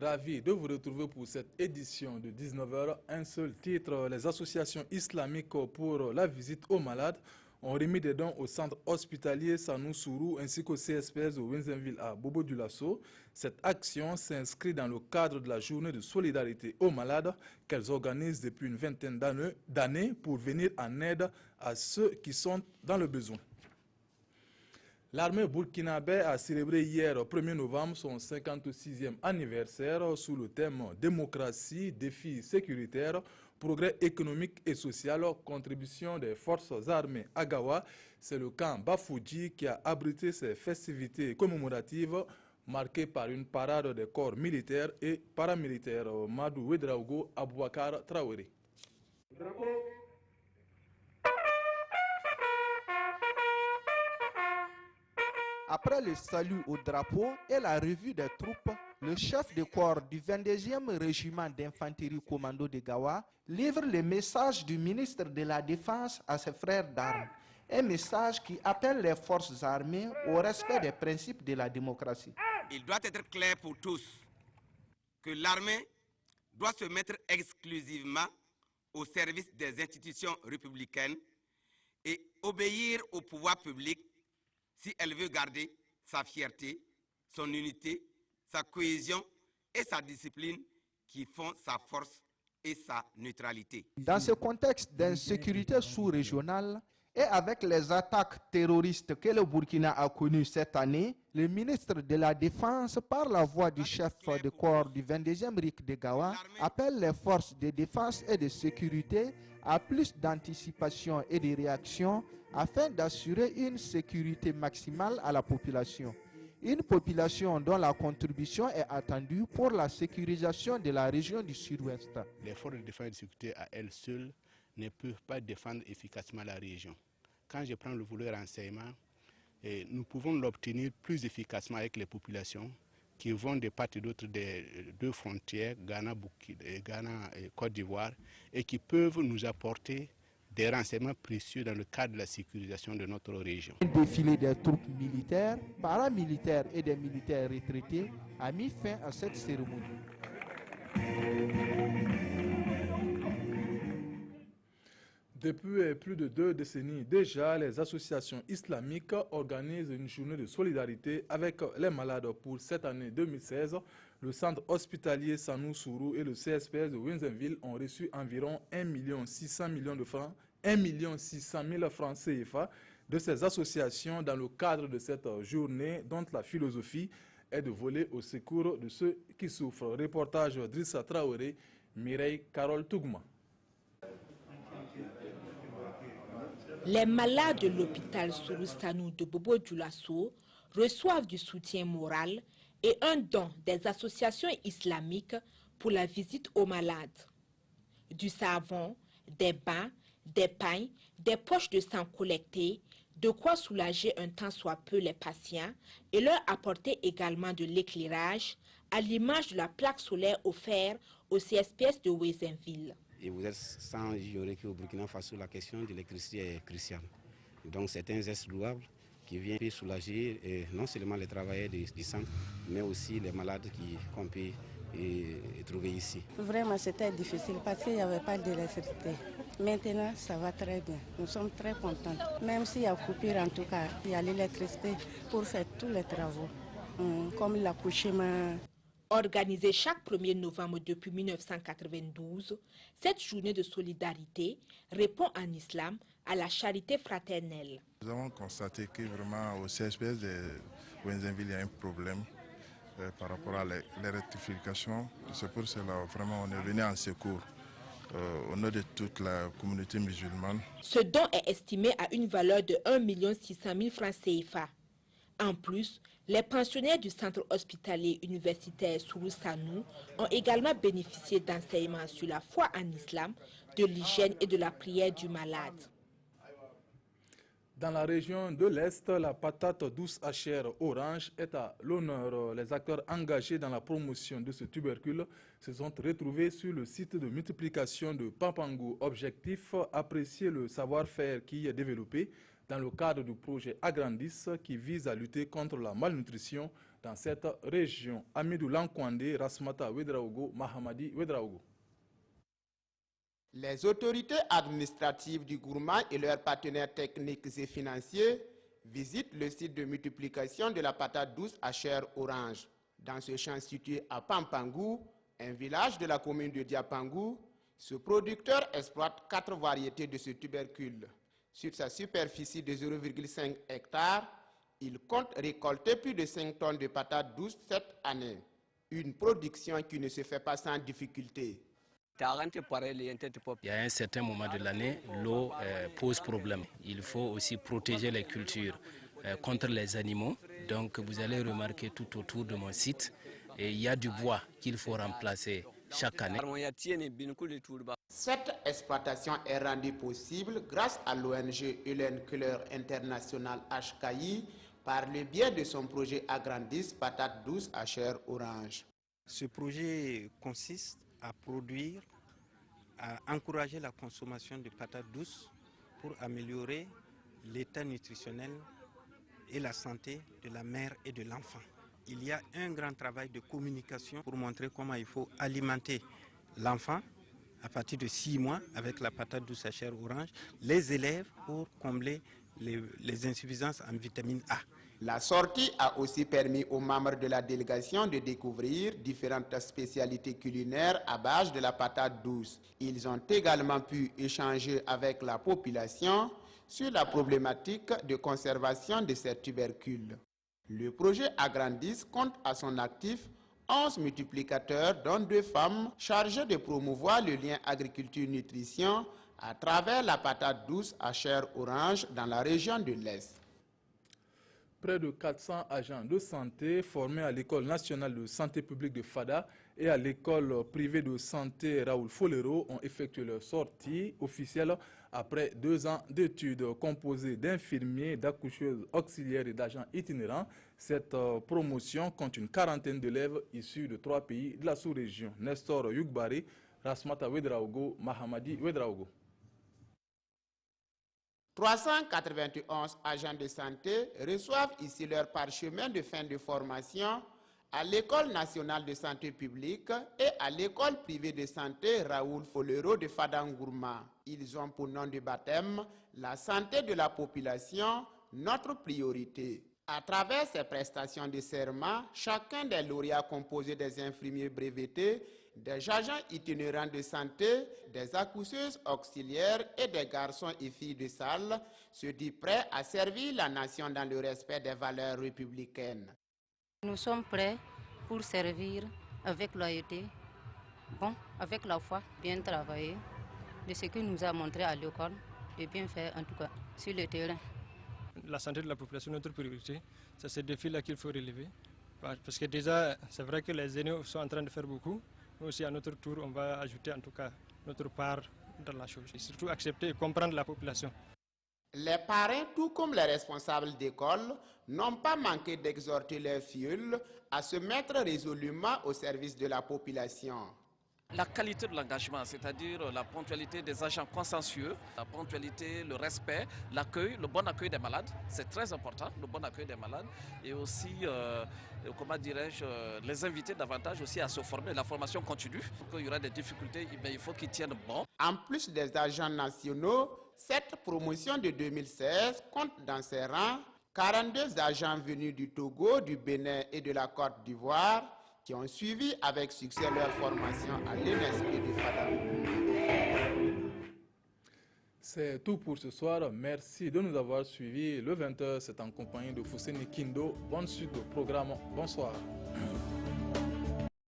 Ravi de vous retrouver pour cette édition de 19h. Un seul titre, les associations islamiques pour la visite aux malades ont remis des dons au centre hospitalier Sanou Sourou ainsi qu'au CSPS de Wenzenville à Bobo-Dioulasso. Cette action s'inscrit dans le cadre de la journée de solidarité aux malades qu'elles organisent depuis une vingtaine d'années pour venir en aide à ceux qui sont dans le besoin. L'armée burkinabé a célébré hier, 1er novembre, son 56e anniversaire sous le thème « Démocratie, défis sécuritaires, progrès économique et social, contribution des forces armées à Gawa ». C'est le camp Bafouji qui a abrité ces festivités commémoratives marquées par une parade des corps militaires et paramilitaires. Madou Ouedraogo, Aboubakar Traoré. Après le salut au drapeau et la revue des troupes, le chef de corps du 22e régiment d'infanterie commando de Gawa livre le message du ministre de la Défense à ses frères d'armes. Un message qui appelle les forces armées au respect des principes de la démocratie. Il doit être clair pour tous que l'armée doit se mettre exclusivement au service des institutions républicaines et obéir au pouvoir public si elle veut garder sa fierté, son unité, sa cohésion et sa discipline qui font sa force et sa neutralité. Dans ce contexte d'insécurité sous-régionale et avec les attaques terroristes que le Burkina a connues cette année, le ministre de la Défense, par la voix du chef de corps du 22e RIC de Gawa, appelle les forces de défense et de sécurité à plus d'anticipation et de réaction afin d'assurer une sécurité maximale à la population. Une population dont la contribution est attendue pour la sécurisation de la région du Sud-Ouest. Les forces de défense et de sécurité à elles seules ne peuvent pas défendre efficacement la région. Quand je prends le volet renseignement, nous pouvons l'obtenir plus efficacement avec les populations qui vont de part et d'autre des deux frontières, Ghana et Côte d'Ivoire, et qui peuvent nous apporter des renseignements précieux dans le cadre de la sécurisation de notre région. Un défilé des troupes militaires, paramilitaires et des militaires retraités a mis fin à cette cérémonie. Depuis plus de 2 décennies déjà, les associations islamiques organisent une journée de solidarité avec les malades. Pour cette année 2016, le centre hospitalier Sanou Sourou et le CSPS de Wenzenville ont reçu environ 1,6 million de francs, 1,6 million francs CFA de ces associations dans le cadre de cette journée dont la philosophie est de voler au secours de ceux qui souffrent. Reportage Drissa Traoré, Mireille Carole Tougma. Les malades de l'hôpital Sourou-Sanou de Bobo-Dioulasso reçoivent du soutien moral et un don des associations islamiques pour la visite aux malades. Du savon, des bains, des pailles, des poches de sang collectées, de quoi soulager un tant soit peu les patients et leur apporter également de l'éclairage à l'image de la plaque solaire offerte au CSPS de Wenzenville. Et vous êtes sans ignorer qu'au Burkina Faso, la question de l'électricité est cruciale. Donc c'est un geste louable qui vient soulager non seulement les travailleurs du centre, mais aussi les malades qu'on peut trouver ici. Vraiment c'était difficile parce qu'il n'y avait pas d'électricité. Maintenant ça va très bien, nous sommes très contents. Même s'il y a coupure en tout cas, il y a l'électricité pour faire tous les travaux, comme l'accouchement. Organisée chaque 1er novembre depuis 1992, cette journée de solidarité répond en islam à la charité fraternelle. Nous avons constaté que vraiment au CSPS de Wenzenville, il y a un problème par rapport à l'électrification. C'est pour cela vraiment on est venu en secours au nom de toute la communauté musulmane. Ce don est estimé à une valeur de 1,6 million francs CFA. En plus, les pensionnaires du centre hospitalier universitaire Sourou-Sanou ont également bénéficié d'enseignements sur la foi en islam, de l'hygiène et de la prière du malade. Dans la région de l'Est, la patate douce à chair orange est à l'honneur. Les acteurs engagés dans la promotion de ce tubercule se sont retrouvés sur le site de multiplication de Pampangou. Objectif, apprécier le savoir-faire qui est développé dans le cadre du projet Agrandis qui vise à lutter contre la malnutrition dans cette région. Amidou Lankwande, Rasmata Wedraogo, Mahamadi Wedraogo. Les autorités administratives du Gourma et leurs partenaires techniques et financiers visitent le site de multiplication de la patate douce à chair orange. Dans ce champ situé à Pampangou, un village de la commune de Diapangou, ce producteur exploite 4 variétés de ce tubercule. Sur sa superficie de 0,5 hectares, il compte récolter plus de 5 tonnes de patates douces cette année. Une production qui ne se fait pas sans difficulté. Il y a un certain moment de l'année, l'eau pose problème. Il faut aussi protéger les cultures contre les animaux. Donc vous allez remarquer tout autour de mon site, il y a du bois qu'il faut remplacer chaque année. Cette exploitation est rendue possible grâce à l'ONG Hélène Keller International HKI par le biais de son projet Agrandis Patates douces à chair orange. Ce projet consiste à produire, à encourager la consommation de patates douces pour améliorer l'état nutritionnel et la santé de la mère et de l'enfant. Il y a un grand travail de communication pour montrer comment il faut alimenter l'enfant à partir de 6 mois avec la patate douce à chair orange, les élèves pour combler les insuffisances en vitamine A. La sortie a aussi permis aux membres de la délégation de découvrir différentes spécialités culinaires à base de la patate douce. Ils ont également pu échanger avec la population sur la problématique de conservation de ces tubercules. Le projet Agrandis compte à son actif 11 multiplicateurs, dont 2 femmes chargées de promouvoir le lien agriculture-nutrition à travers la patate douce à chair orange dans la région de l'Est. Près de 400 agents de santé formés à l'École nationale de santé publique de Fada et à l'École privée de santé Raoul Folero ont effectué leur sortie officielle après 2 ans d'études composées d'infirmiers, d'accoucheuses auxiliaires et d'agents itinérants. Cette promotion compte une quarantaine d'élèves issus de 3 pays de la sous-région. Nestor Yugbari, Rasmata Wedraogo, Mahamadi Wedraogo. 391 agents de santé reçoivent ici leur parchemin de fin de formation à l'École nationale de santé publique et à l'École privée de santé Raoul Folero de Fadangourma. Ils ont pour nom de baptême la santé de la population, notre priorité. À travers ces prestations de serment, chacun des lauréats composé des infirmiers brevetés, des agents itinérants de santé, des accoucheuses auxiliaires et des garçons et filles de salle se dit prêt à servir la nation dans le respect des valeurs républicaines. Nous sommes prêts pour servir avec loyauté, avec la foi, bien travailler, de ce que nous a montré à l'école, de bien faire en tout cas sur le terrain. La santé de la population est notre priorité, c'est ce défi-là qu'il faut relever. Parce que déjà, c'est vrai que les aînés sont en train de faire beaucoup. Nous aussi, à notre tour, on va ajouter en tout cas notre part dans la chose. Et surtout accepter et comprendre la population. Les parrains, tout comme les responsables d'école, n'ont pas manqué d'exhorter leurs filleuls à se mettre résolument au service de la population. La qualité de l'engagement, c'est-à-dire la ponctualité des agents consciencieux, la ponctualité, le respect, l'accueil, le bon accueil des malades, c'est très important, le bon accueil des malades, et aussi, comment dirais-je, les inviter davantage aussi à se former, la formation continue. Quand il y aura des difficultés, il faut qu'ils tiennent bon. En plus des agents nationaux, cette promotion de 2016 compte dans ses rangs 42 agents venus du Togo, du Bénin et de la Côte d'Ivoire, qui ont suivi avec succès leur formation à l'ENSP de Fada. C'est tout pour ce soir. Merci de nous avoir suivis. Le 20h, c'est en compagnie de Fousseni Kindo. Bonne suite de programme. Bonsoir.